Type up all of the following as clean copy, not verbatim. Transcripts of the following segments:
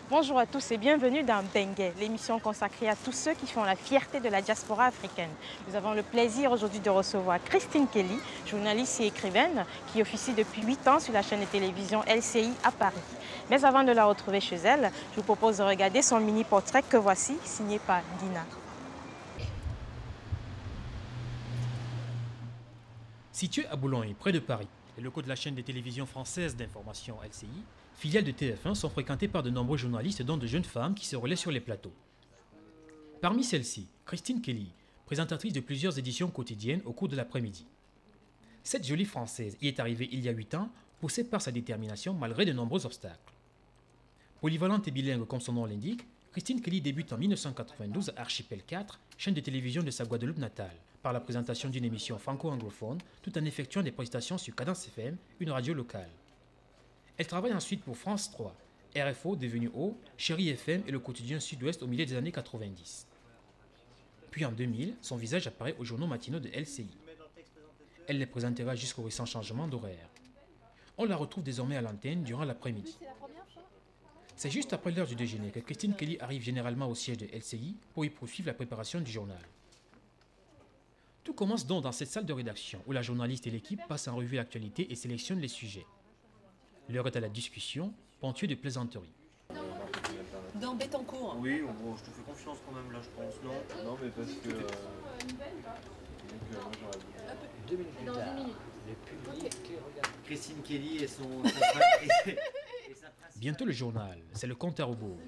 Bonjour à tous et bienvenue dans Bengue, l'émission consacrée à tous ceux qui font la fierté de la diaspora africaine. Nous avons le plaisir aujourd'hui de recevoir Christine Kelly, journaliste et écrivaine qui officie depuis 8 ans sur la chaîne de télévision LCI à Paris. Mais avant de la retrouver chez elle, je vous propose de regarder son mini-portrait que voici, signé par Dina. Situé à Boulogne, près de Paris, les locaux de la chaîne de télévision française d'information LCI, filiale de TF1, sont fréquentés par de nombreux journalistes dont de jeunes femmes qui se relaient sur les plateaux. Parmi celles-ci, Christine Kelly, présentatrice de plusieurs éditions quotidiennes au cours de l'après-midi. Cette jolie Française y est arrivée il y a 8 ans, poussée par sa détermination malgré de nombreux obstacles. Polyvalente et bilingue comme son nom l'indique, Christine Kelly débute en 1992 à Archipel 4, chaîne de télévision de sa Guadeloupe natale, par la présentation d'une émission franco-anglophone, tout en effectuant des prestations sur Cadence FM, une radio locale. Elle travaille ensuite pour France 3, RFO devenu O, Chéri FM et le quotidien Sud-Ouest au milieu des années 90. Puis en 2000, son visage apparaît aux journaux matinaux de LCI. Elle les présentera jusqu'au récent changement d'horaire. On la retrouve désormais à l'antenne durant l'après-midi. C'est juste après l'heure du déjeuner que Christine Kelly arrive généralement au siège de LCI pour y poursuivre la préparation du journal. Tout commence donc dans cette salle de rédaction où la journaliste et l'équipe passent en revue l'actualité et sélectionnent les sujets. L'heure est à la discussion, ponctuée de plaisanteries. Dans Bettencourt. Oui, bon, je te fais confiance quand même là, je pense, non? Non, mais parce que. Donc, moi j'aurais dit. 2 minutes plus tard, le public regarde. Christine Kelly et son. Bientôt le journal, c'est le compte à rebours.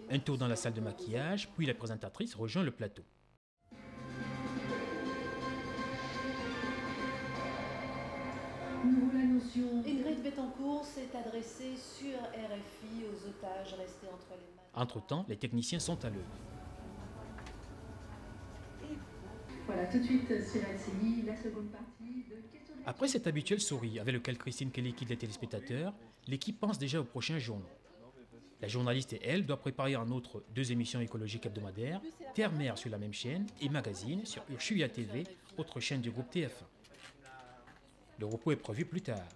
Un tour dans la salle de maquillage, puis la présentatrice rejoint le plateau. Nous l'annoncions. Ingrid Bettencourt s'est adressée sur RFI aux otages restés entre les mains. Entre-temps, les techniciens sont à l'œuvre. Voilà, tout de suite sur LCI, la seconde partie de questions. Après cet habituel sourire avec lequel Christine Kelly quitte les téléspectateurs, l'équipe pense déjà aux prochains journaux. La journaliste et elle doivent préparer en outre 2 émissions écologiques hebdomadaires, Terre-Mer sur la même chaîne et Magazine sur Urchuya TV, autre chaîne du groupe TF1. Le repos est prévu plus tard.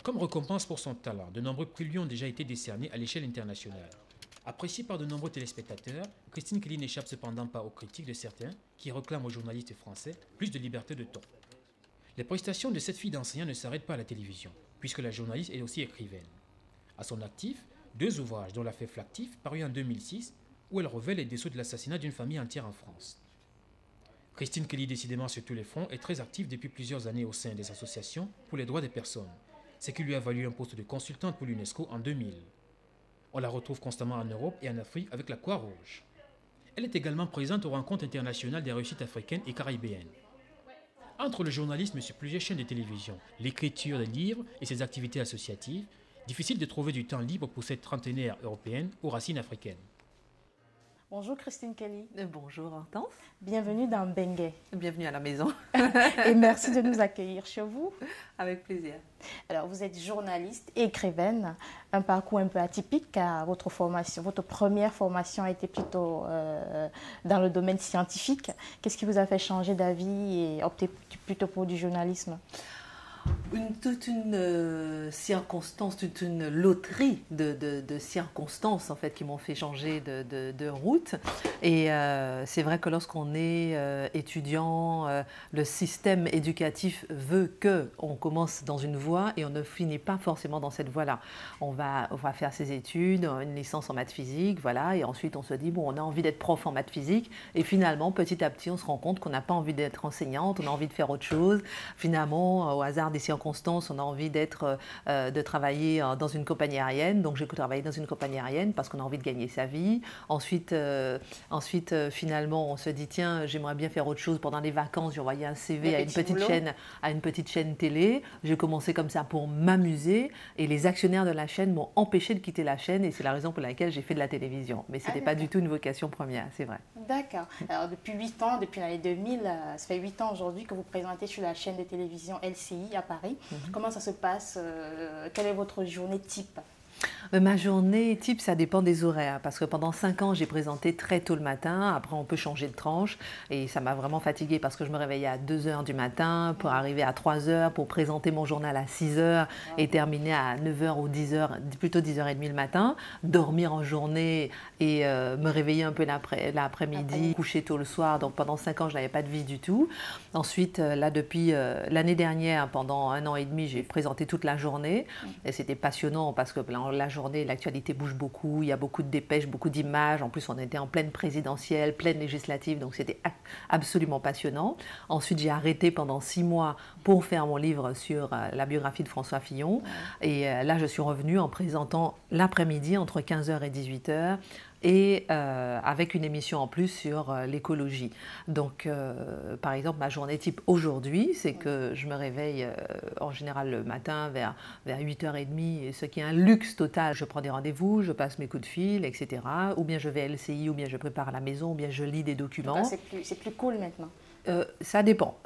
Comme récompense pour son talent, de nombreux prix lui ont déjà été décernés à l'échelle internationale. Appréciée par de nombreux téléspectateurs, Christine Kelly n'échappe cependant pas aux critiques de certains qui réclament aux journalistes français plus de liberté de ton. Les prestations de cette fille d'enseignant ne s'arrêtent pas à la télévision, puisque la journaliste est aussi écrivaine. À son actif, 2 ouvrages dont l'affaire Flactif, paru en 2006, où elle révèle les dessous de l'assassinat d'une famille entière en France. Christine Kelly, décidément sur tous les fronts, est très active depuis plusieurs années au sein des associations pour les droits des personnes, ce qui lui a valu un poste de consultante pour l'UNESCO en 2000. On la retrouve constamment en Europe et en Afrique avec la Croix-Rouge. Elle est également présente aux rencontres internationales des réussites africaines et caribéennes. Entre le journalisme sur plusieurs chaînes de télévision, l'écriture des livres et ses activités associatives, difficile de trouver du temps libre pour cette trentenaire européenne aux racines africaines. Bonjour Christine Kelly. Bonjour Hortense. Bienvenue dans Bengue. Bienvenue à la maison. Et merci de nous accueillir chez vous. Avec plaisir. Alors, vous êtes journaliste et écrivaine, un parcours un peu atypique car votre première formation a été plutôt dans le domaine scientifique. Qu'est-ce qui vous a fait changer d'avis et opter plutôt pour du journalisme? Toute une circonstance, toute une loterie de circonstances en fait qui m'ont fait changer de route. Et c'est vrai que lorsqu'on est étudiant, le système éducatif veut qu'on commence dans une voie et on ne finit pas forcément dans cette voie-là. On va faire ses études, une licence en maths physique, voilà, et ensuite on se dit bon, on a envie d'être prof en maths physique, et finalement petit à petit on se rend compte qu'on n'a pas envie d'être enseignante, on a envie de faire autre chose. Finalement, au hasard des circonstances, on a envie de travailler dans une compagnie aérienne. Donc j'ai travaillé dans une compagnie aérienne parce qu'on a envie de gagner sa vie. Ensuite, finalement, on se dit tiens, j'aimerais bien faire autre chose. Pendant les vacances, j'ai envoyé un CV à une petite chaîne télé. J'ai commencé comme ça pour m'amuser et les actionnaires de la chaîne m'ont empêché de quitter la chaîne et c'est la raison pour laquelle j'ai fait de la télévision. Mais ce n'était pas du tout une vocation première, c'est vrai. D'accord. Alors depuis 8 ans, depuis l'année 2000, ça fait 8 ans aujourd'hui que vous présentez sur la chaîne de télévision LCI à Paris. Comment ça se passe? Quelle est votre journée type? Ma journée type, ça dépend des horaires, parce que pendant 5 ans, j'ai présenté très tôt le matin, après on peut changer de tranche, et ça m'a vraiment fatiguée parce que je me réveillais à 2 heures du matin pour arriver à 3 heures, pour présenter mon journal à 6 heures et terminer à 9 heures ou 10 heures, plutôt 10h30 le matin, dormir en journée et me réveiller un peu l'après-midi, coucher tôt le soir, donc pendant 5 ans, je n'avais pas de vie du tout. Ensuite, là, depuis l'année dernière, pendant 1 an et demi, j'ai présenté toute la journée, et c'était passionnant parce que la journée, l'actualité bouge beaucoup, il y a beaucoup de dépêches, beaucoup d'images. En plus, on était en pleine présidentielle, pleine législative, donc c'était absolument passionnant. Ensuite, j'ai arrêté pendant 6 mois pour faire mon livre sur la biographie de François Fillon. Et là, je suis revenue en présentant l'après-midi entre 15h et 18h. Et avec une émission en plus sur l'écologie. Donc, par exemple, ma journée type aujourd'hui, c'est que je me réveille en général le matin vers 8h30, ce qui est un luxe total. Je prends des rendez-vous, je passe mes coups de fil, etc. Ou bien je vais à LCI, ou bien je prépare à la maison, ou bien je lis des documents. C'est plus cool maintenant. Ça dépend.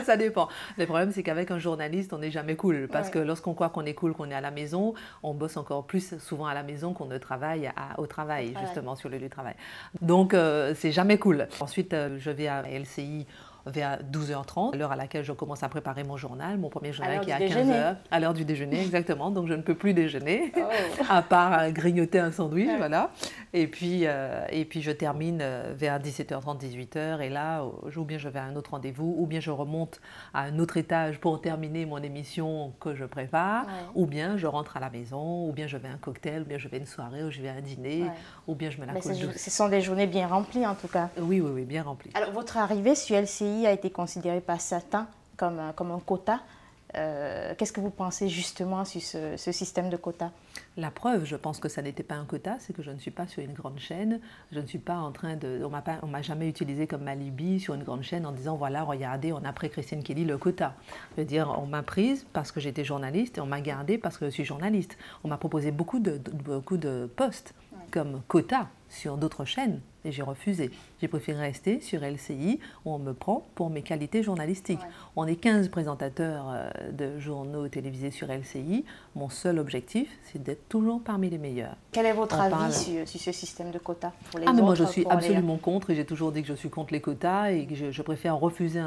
Ça dépend. Le problème, c'est qu'avec un journaliste, on n'est jamais cool. Parce que lorsqu'on croit qu'on est cool, qu'on est à la maison, on bosse encore plus souvent à la maison qu'on ne travaille au travail, justement, sur le lieu de travail. Donc, c'est jamais cool. Ensuite, je vais à LCI vers 12h30, l'heure à laquelle je commence à préparer mon journal, mon premier journal qui est à 15h, à l'heure du déjeuner, exactement. Donc je ne peux plus déjeuner, à part grignoter un sandwich, voilà. Et puis je termine vers 17h30, 18h, et là, ou bien je vais à un autre rendez-vous, ou bien je remonte à un autre étage pour terminer mon émission que je prépare, ou bien je rentre à la maison, ou bien je vais à un cocktail, ou bien je vais à une soirée, ou je vais à un dîner, ou bien je me la couche douce. Ce sont des journées bien remplies, en tout cas. Oui, oui, oui, bien remplies. Alors, votre arrivée sur LCI a été considéré par certains comme un quota. Qu'est-ce que vous pensez justement sur ce système de quotas? La preuve, je pense que ça n'était pas un quota, c'est que je ne suis pas sur une grande chaîne. Je ne suis pas en train de... On m'a jamais utilisé comme alibi sur une grande chaîne en disant, voilà, regardez, on a pris Christine Kelly le quota. Je veux dire, on m'a prise parce que j'étais journaliste et on m'a gardée parce que je suis journaliste. On m'a proposé beaucoup de postes comme quota sur d'autres chaînes et j'ai refusé. J'ai préféré rester sur LCI où on me prend pour mes qualités journalistiques. On est 15 présentateurs de journaux télévisés sur LCI. Mon seul objectif, c'est d'être toujours parmi les meilleurs. Quel est votre avis sur ce système de quotas pour les mais moi je suis absolument contre et j'ai toujours dit que je suis contre les quotas et que je préfère refuser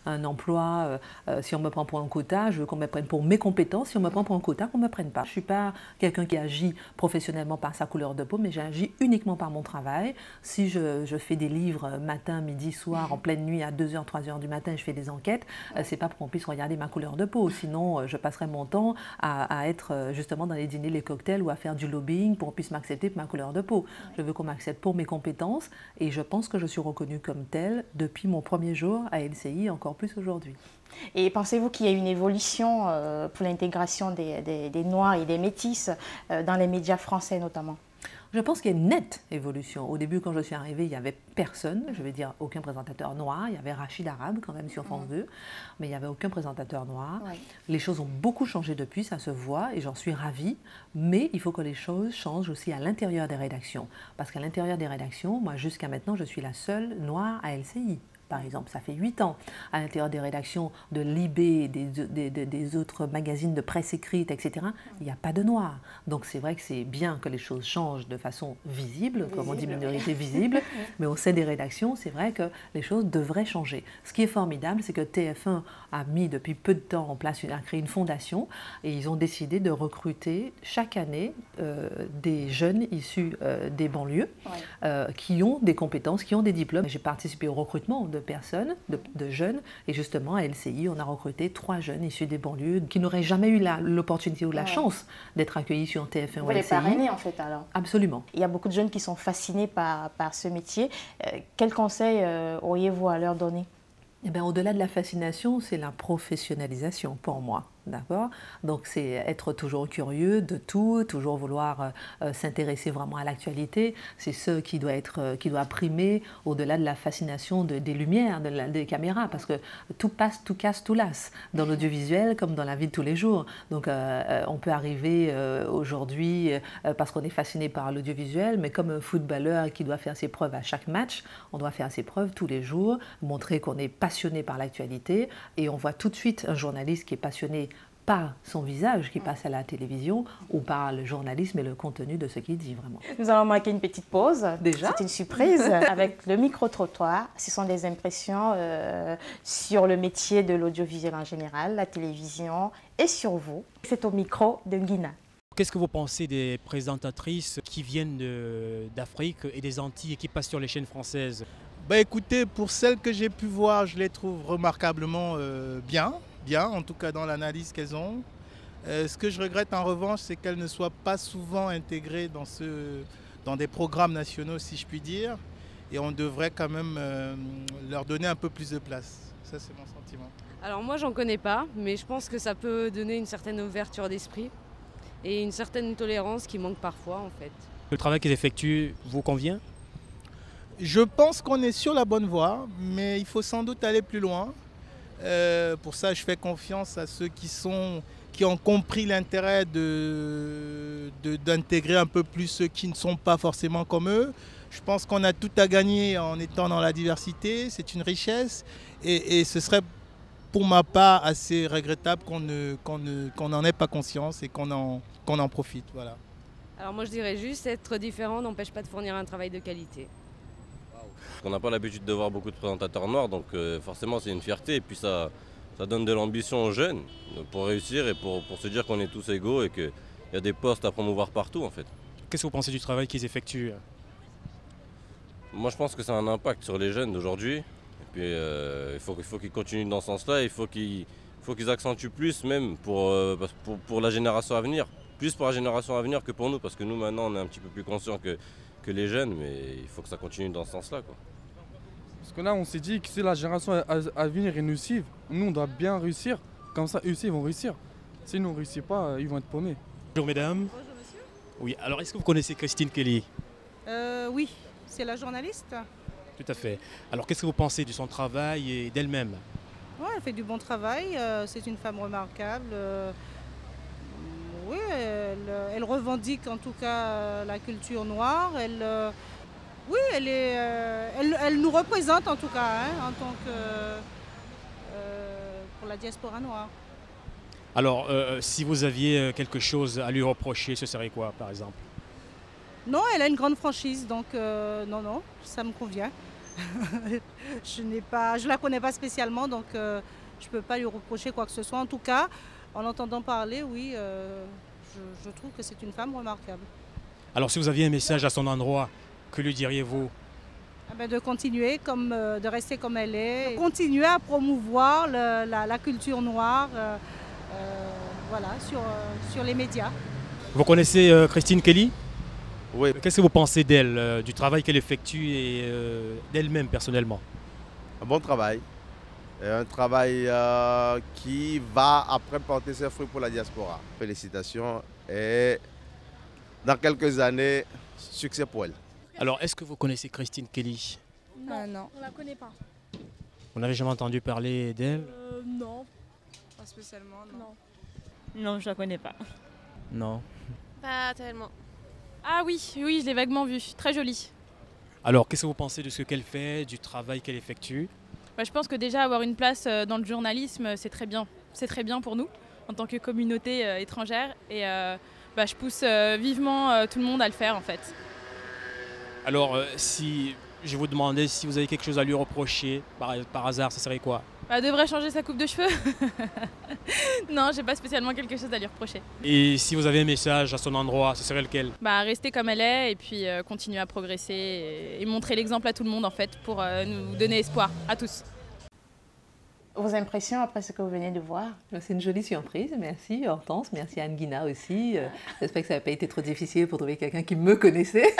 un emploi si on me prend pour un quota. Je veux qu'on me prenne pour mes compétences. Si on me prend pour un quota, qu'on ne me prenne pas. Je ne suis pas quelqu'un qui agit professionnellement par sa couleur de peau, mais j'agis uniquement par mon travail. Si je fais des livres matin, midi, soir, en pleine nuit, à 2h, 3h du matin, je fais des enquêtes, c'est pas pour qu'on puisse regarder ma couleur de peau. Sinon, je passerai mon temps à être justement dans les dîners, les cocktails ou à faire du lobbying pour qu'on puisse m'accepter pour ma couleur de peau. Je veux qu'on m'accepte pour mes compétences et je pense que je suis reconnue comme telle depuis mon premier jour à LCI, encore plus aujourd'hui. Et pensez-vous qu'il y a une évolution pour l'intégration des Noirs et des Métis dans les médias français notamment? Je pense qu'il y a une nette évolution. Au début, quand je suis arrivée, il n'y avait personne, je vais dire aucun présentateur noir. Il y avait Rachid Arabe quand même sur France 2, mais il n'y avait aucun présentateur noir. Les choses ont beaucoup changé depuis, ça se voit et j'en suis ravie. Mais il faut que les choses changent aussi à l'intérieur des rédactions. Parce qu'à l'intérieur des rédactions, moi jusqu'à maintenant, je suis la seule noire à LCI. Par exemple, ça fait 8 ans, à l'intérieur des rédactions de Libé, des autres magazines de presse écrite, etc., il n'y a pas de noirs. Donc c'est vrai que c'est bien que les choses changent de façon visible, comme on dit minorité visible, mais au sein des rédactions, c'est vrai que les choses devraient changer. Ce qui est formidable, c'est que TF1 a mis depuis peu de temps en place, a créé une fondation, et ils ont décidé de recruter chaque année des jeunes issus des banlieues, qui ont des compétences, qui ont des diplômes. J'ai participé au recrutement de personnes, de jeunes, et justement à LCI, on a recruté 3 jeunes issus des banlieues qui n'auraient jamais eu l'opportunité ou la chance d'être accueillis sur TF1 ou LCI. Vous les parrainez en fait alors? Absolument. Il y a beaucoup de jeunes qui sont fascinés par ce métier. Quels conseils auriez-vous à leur donner? Eh bien, au-delà de la fascination, c'est la professionnalisation pour moi. D'accord? Donc c'est être toujours curieux de tout, toujours vouloir s'intéresser vraiment à l'actualité. C'est ce qui doit primer au-delà de la fascination des lumières, des caméras, parce que tout passe, tout casse, tout lasse, dans l'audiovisuel comme dans la vie de tous les jours. Donc on peut arriver aujourd'hui parce qu'on est fasciné par l'audiovisuel, mais comme un footballeur qui doit faire ses preuves à chaque match, on doit faire ses preuves tous les jours, montrer qu'on est passionné par l'actualité, et on voit tout de suite un journaliste qui est passionné par son visage qui passe à la télévision ou par le journalisme et le contenu de ce qu'il dit vraiment. Nous allons marquer une petite pause. Déjà? C'est une surprise. Avec le micro-trottoir, ce sont des impressions sur le métier de l'audiovisuel en général, la télévision et sur vous. C'est au micro de Nguina. Qu'est-ce que vous pensez des présentatrices qui viennent d'Afrique et des Antilles et qui passent sur les chaînes françaises? Bah écoutez, pour celles que j'ai pu voir, je les trouve remarquablement bien, en tout cas dans l'analyse qu'elles ont. Ce que je regrette en revanche, c'est qu'elles ne soient pas souvent intégrées dans des programmes nationaux, si je puis dire. Et on devrait quand même leur donner un peu plus de place. Ça, c'est mon sentiment. Alors moi, j'en connais pas, mais je pense que ça peut donner une certaine ouverture d'esprit et une certaine tolérance qui manque parfois, en fait. Le travail qu'ils effectuent vous convient? Je pense qu'on est sur la bonne voie, mais il faut sans doute aller plus loin. Pour ça, je fais confiance à ceux qui ont compris l'intérêt d'intégrer un peu plus ceux qui ne sont pas forcément comme eux. Je pense qu'on a tout à gagner en étant dans la diversité, c'est une richesse. Et ce serait pour ma part assez regrettable qu'on n'en ait pas conscience et qu'on en profite. Voilà. Alors moi, je dirais juste, être différent n'empêche pas de fournir un travail de qualité. On n'a pas l'habitude de voir beaucoup de présentateurs noirs, donc forcément c'est une fierté et puis ça donne de l'ambition aux jeunes pour réussir et pour se dire qu'on est tous égaux et qu'il y a des postes à promouvoir partout en fait. Qu'est-ce que vous pensez du travail qu'ils effectuent? Moi je pense que ça a un impact sur les jeunes d'aujourd'hui et puis il faut qu'ils continuent dans ce sens-là, il faut qu'ils accentuent plus même pour la génération à venir, plus pour la génération à venir que pour nous parce que nous maintenant on est un petit peu plus conscients que les jeunes, mais il faut que ça continue dans ce sens-là, quoi. Parce que là, on s'est dit que si la génération à venir nous suivent, nous, on doit bien réussir. Comme ça, eux aussi, ils vont réussir. Si nous, on ne réussit pas, ils vont être paumés. Bonjour, mesdames. Bonjour, monsieur. Oui, alors est-ce que vous connaissez Christine Kelly? Oui, c'est la journaliste. Tout à fait. Alors, qu'est-ce que vous pensez de son travail et d'elle-même? Ouais, elle fait du bon travail. C'est une femme remarquable. Oui, elle revendique en tout cas la culture noire. Oui, elle nous représente en tout cas en tant que pour la diaspora noire. Alors, si vous aviez quelque chose à lui reprocher, ce serait quoi, par exemple? Non, elle a une grande franchise, donc non, ça me convient. Je la connais pas spécialement, donc je ne peux pas lui reprocher quoi que ce soit. En tout cas, en entendant parler, oui, je trouve que c'est une femme remarquable. Alors, si vous aviez un message à son endroit, que lui diriez-vous? De continuer, de rester comme elle est, continuer à promouvoir la culture noire voilà, sur les médias. Vous connaissez Christine Kelly? Oui. Qu'est-ce que vous pensez d'elle, du travail qu'elle effectue et d'elle-même personnellement? Un bon travail. Un travail qui va après porter ses fruits pour la diaspora. Félicitations et dans quelques années, succès pour elle. Alors, est-ce que vous connaissez Christine Kelly? Non, on la connaît pas. Vous n'avez jamais entendu parler d'elle? Non, pas spécialement, non. Non, je la connais pas. Non. Pas tellement. Ah oui, je l'ai vaguement vue. Très jolie. Alors, qu'est-ce que vous pensez de ce qu'elle fait, du travail qu'elle effectue? Je pense que déjà avoir une place dans le journalisme, c'est très bien. C'est très bien pour nous, en tant que communauté étrangère. Et je pousse vivement tout le monde à le faire, en fait. Alors, si je vous demandais si vous avez quelque chose à lui reprocher, par hasard, ce serait quoi? Elle devrait changer sa coupe de cheveux. Non, j'ai pas spécialement quelque chose à lui reprocher. Et si vous avez un message à son endroit, ce serait lequel? Rester comme elle est et puis continuer à progresser et montrer l'exemple à tout le monde en fait pour nous donner espoir à tous. Vos impressions après ce que vous venez de voir? C'est une jolie surprise, merci Hortense, merci Nguina aussi. J'espère que ça n'a pas été trop difficile pour trouver quelqu'un qui me connaissait.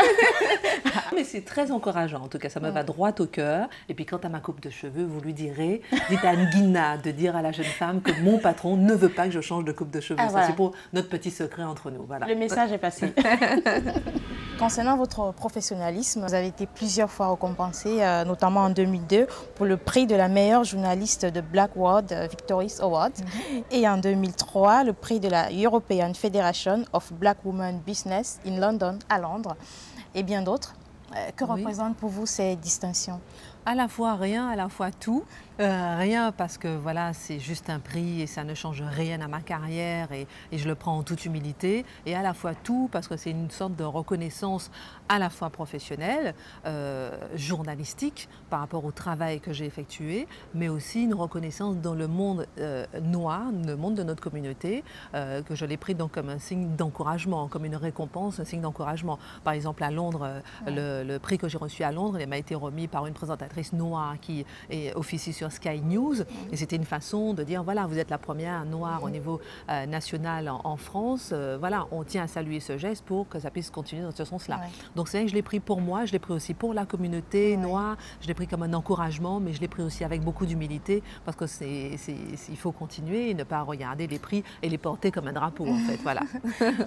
Mais c'est très encourageant, en tout cas ça me va droit au cœur. Et puis quant à ma coupe de cheveux, vous lui direz, dites à Nguina de dire à la jeune femme que mon patron ne veut pas que je change de coupe de cheveux. Ça voilà. C'est pour notre petit secret entre nous. Voilà. Le message est passé. Concernant votre professionnalisme, vous avez été plusieurs fois récompensé, notamment en 2002, pour le prix de la meilleure journaliste de Black World Victories Award. Et en 2003, le prix de la European Federation of Black Women Business in London, à Londres, et bien d'autres. Que représentent pour vous ces distinctions? À la fois rien, à la fois tout. Rien parce que voilà, c'est juste un prix et ça ne change rien à ma carrière et je le prends en toute humilité. Et à la fois tout parce que c'est une sorte de reconnaissance à la fois professionnelle, journalistique par rapport au travail que j'ai effectué, mais aussi une reconnaissance dans le monde noir, le monde de notre communauté, que je l'ai pris donc comme un signe d'encouragement, comme une récompense, un signe d'encouragement. Par exemple, à Londres, le prix que j'ai reçu à Londres, il m'a été remis par une présentatrice noire qui officie sur Sky News. Et c'était une façon de dire, voilà, vous êtes la première noire au niveau national en France. Voilà, on tient à saluer ce geste pour que ça puisse continuer dans ce sens-là. Ouais. Donc c'est vrai que je l'ai pris pour moi, je l'ai pris aussi pour la communauté noire, je l'ai pris comme un encouragement, mais je l'ai pris aussi avec beaucoup d'humilité parce que il faut continuer et ne pas regarder les prix et les porter comme un drapeau, en fait. Voilà.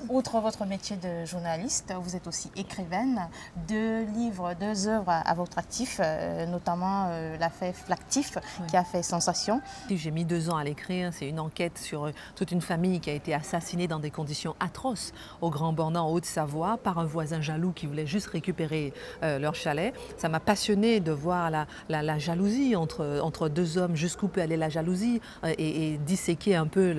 Outre votre métier de journaliste, vous êtes aussi écrivaine. 2 livres, 2 œuvres à votre actif, notamment l'affaire Flactif, qui a fait sensation. J'ai mis 2 ans à l'écrire. C'est une enquête sur toute une famille qui a été assassinée dans des conditions atroces au Grand Bornand, en Haute-Savoie, par un voisin jaloux qui voulait juste récupérer leur chalet. Ça m'a passionné de voir la jalousie entre 2 hommes, jusqu'où peut aller la jalousie et disséquer un peu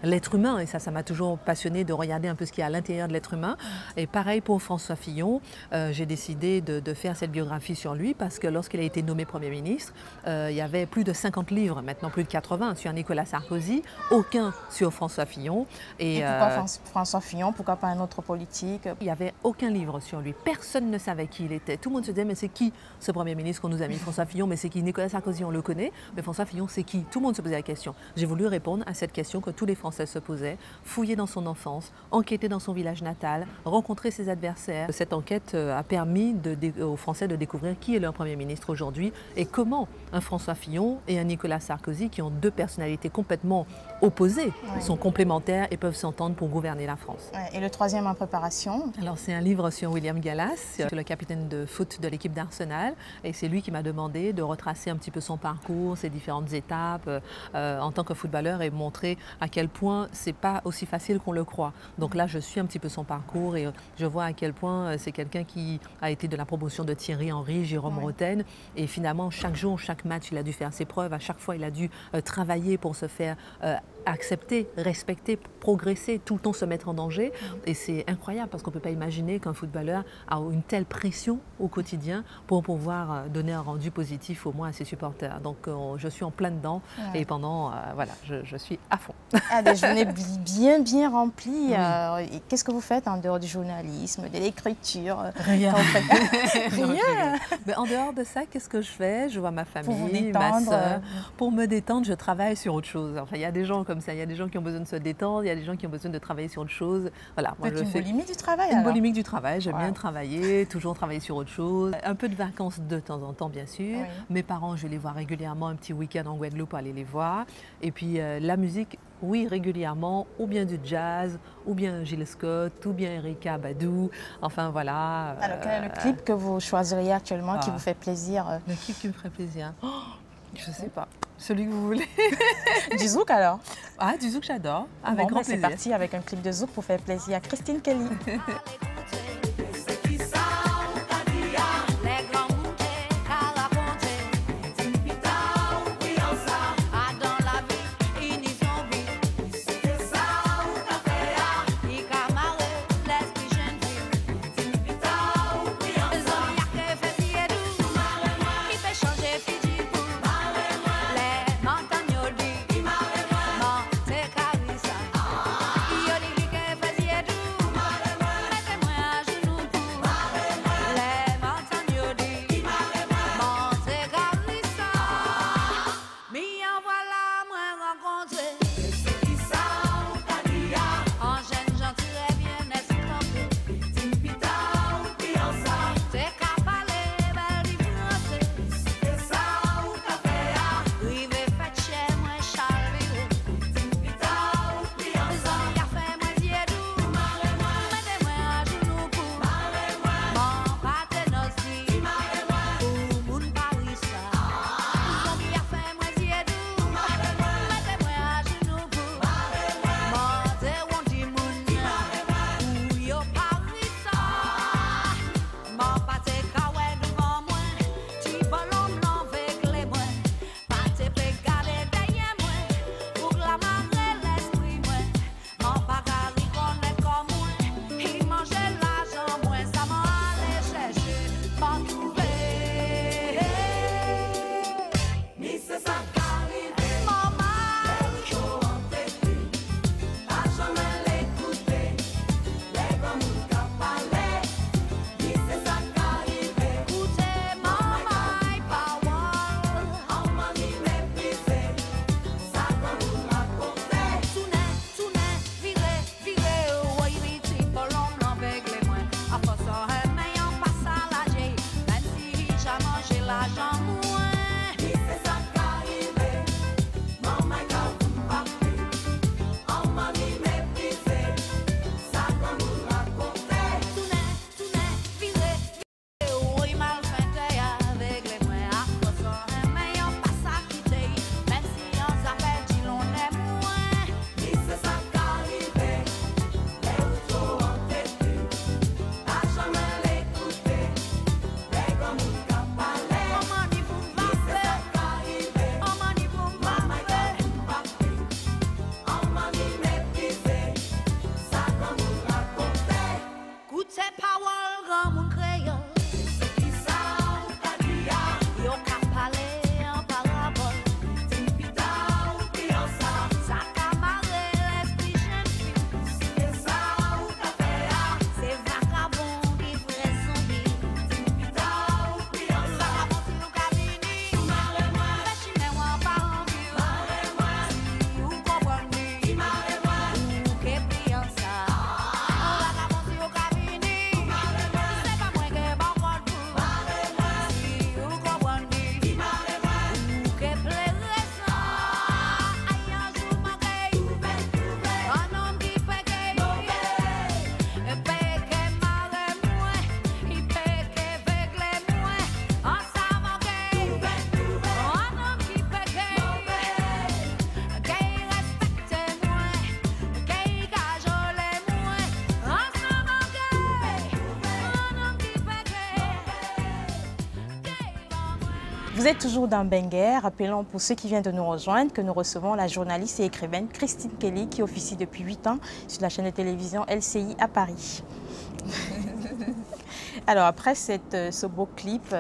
l'être humain. Et ça m'a toujours passionné de regarder un peu ce qu'il y a à l'intérieur de l'être humain. Et pareil pour François Fillon, j'ai décidé de faire cette biographie sur lui parce que lorsqu'il a été nommé Premier ministre, il y avait plus de 50 livres, maintenant plus de 80 sur Nicolas Sarkozy, aucun sur François Fillon. Et pourquoi François Fillon? Pourquoi pas un autre politique? Il n'y avait aucun livre sur lui. Personne ne savait qui il était. Tout le monde se disait, mais c'est qui ce Premier ministre qu'on nous a mis? François Fillon, mais c'est qui? Nicolas Sarkozy, on le connaît, mais François Fillon, c'est qui? Tout le monde se posait la question. J'ai voulu répondre à cette question que tous les Français se posaient, fouiller dans son enfance, enquêter dans son village natal, rencontrer ses adversaires. Cette enquête a permis aux Français de découvrir qui est leur Premier ministre aujourd'hui et comment un François Fillon et un Nicolas Sarkozy, qui ont 2 personnalités complètement opposées, sont complémentaires et peuvent s'entendre pour gouverner la France. Et le 3e en préparation? Alors c'est un livre sur William Gallas, le capitaine de foot de l'équipe d'Arsenal, et c'est lui qui m'a demandé de retracer un petit peu son parcours, ses différentes étapes en tant que footballeur et montrer à quel point c'est pas aussi facile qu'on le croit. Donc là je suis un petit peu son parcours et je vois à quel point c'est quelqu'un qui a été de la promotion de Thierry Henry, Jérôme Roten, et finalement chaque jour, chaque match, il a dû faire ses preuves, à chaque fois il a dû travailler pour se faire accepter, respecter, progresser, tout le temps se mettre en danger. Et c'est incroyable parce qu'on ne peut pas imaginer qu'un footballeur a une telle pression au quotidien pour pouvoir donner un rendu positif au moins à ses supporters. Donc je suis en plein dedans et pendant, voilà, je suis à fond. Des journées bien remplies. Qu'est-ce que vous faites en dehors du journalisme, de l'écriture? Rien. Rien. Mais en dehors de ça, qu'est-ce que je fais? Je vois ma famille, ma soeur. Pour me détendre, je travaille sur autre chose. Enfin, il y a des gens comme ça, il y a des gens qui ont besoin de se détendre, il y a des gens qui ont besoin de travailler sur autre chose. Voilà, moi, une boulimie du travail. Une boulimie du travail, j'aime bien travailler, toujours travailler sur autre chose. Un peu de vacances de temps en temps, bien sûr. Mes parents, je les vois régulièrement, un petit week-end en Guadeloupe pour aller les voir. Et puis la musique, oui, régulièrement, ou bien du jazz, ou bien Gilles Scott, ou bien Erykah Badu. Enfin, voilà. Alors, quel est le clip que vous choisiriez actuellement qui vous fait plaisir? Le clip qui me ferait plaisir? Je ne sais pas. Celui que vous voulez. Du zouk alors? Ah, du zouk, j'adore. Avec grand plaisir. C'est parti avec un clip de zouk pour faire plaisir à Christine Kelly. Vous êtes toujours dans Benguer. Rappelons pour ceux qui viennent de nous rejoindre que nous recevons la journaliste et écrivaine Christine Kelly qui officie depuis 8 ans sur la chaîne de télévision LCI à Paris. Alors après ce beau clip,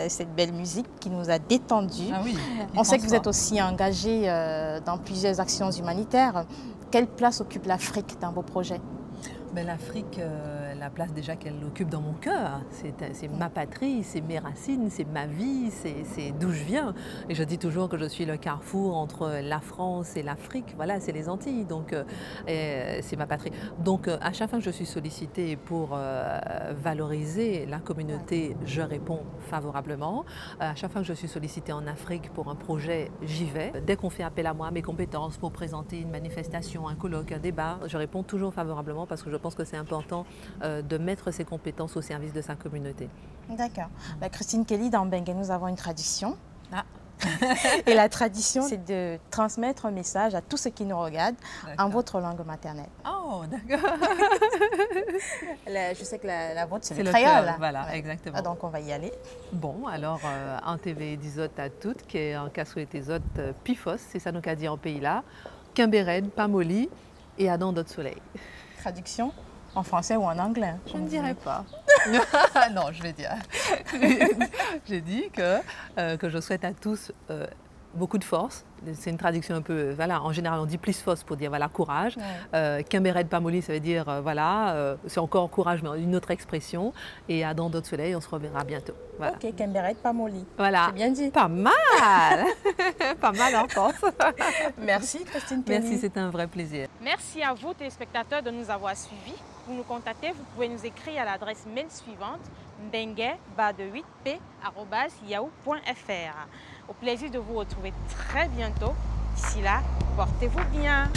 cette belle musique qui nous a détendus, on sait que vous êtes aussi engagé dans plusieurs actions humanitaires. Quelle place occupe l'Afrique dans vos projets? L'Afrique, la place déjà qu'elle occupe dans mon cœur, c'est ma patrie, c'est mes racines, c'est ma vie, c'est d'où je viens. Et je dis toujours que je suis le carrefour entre la France et l'Afrique. Voilà, c'est les Antilles, donc c'est ma patrie. Donc à chaque fois que je suis sollicitée pour valoriser la communauté, je réponds favorablement. À chaque fois que je suis sollicitée en Afrique pour un projet, j'y vais. Dès qu'on fait appel à moi, mes compétences pour présenter une manifestation, un colloque, un débat, je réponds toujours favorablement parce que je pense que c'est important de mettre ses compétences au service de sa communauté. D'accord. Christine Kelly, dans Benguer, nous avons une tradition. Et la tradition, c'est de transmettre un message à tous ceux qui nous regardent en votre langue maternelle. Oh, d'accord. Je sais que la vôtre, c'est le créole. Voilà, exactement. Donc, on va y aller. Bon, alors, en TV disot à toutes, qui est en cas souhaité zot pifos, c'est ça nous qu'a dit en pays là, Kimbered, Pamoli et Adam d'autres soleil. Traduction en français ou en anglais? Je ne dirais pas. Non, je vais dire. J'ai dit que je souhaite à tous beaucoup de force. C'est une traduction un peu, voilà, en général on dit plus force pour dire voilà, courage. Kimbered Pamoli, ça veut dire voilà, c'est encore courage mais une autre expression. Et Adam d'autres soleil, on se reverra bientôt. Voilà. Ok, Kimbered Pamoli. Voilà. C'est bien dit. Pas mal. Pas mal en France. Merci Christine Kelly. Merci, c'était un vrai plaisir. Merci à vous téléspectateurs de nous avoir suivis. Pour nous contacter, vous pouvez nous écrire à l'adresse mail suivante benguer8p@yahoo.fr. Au plaisir de vous retrouver très bientôt. D'ici là, portez-vous bien.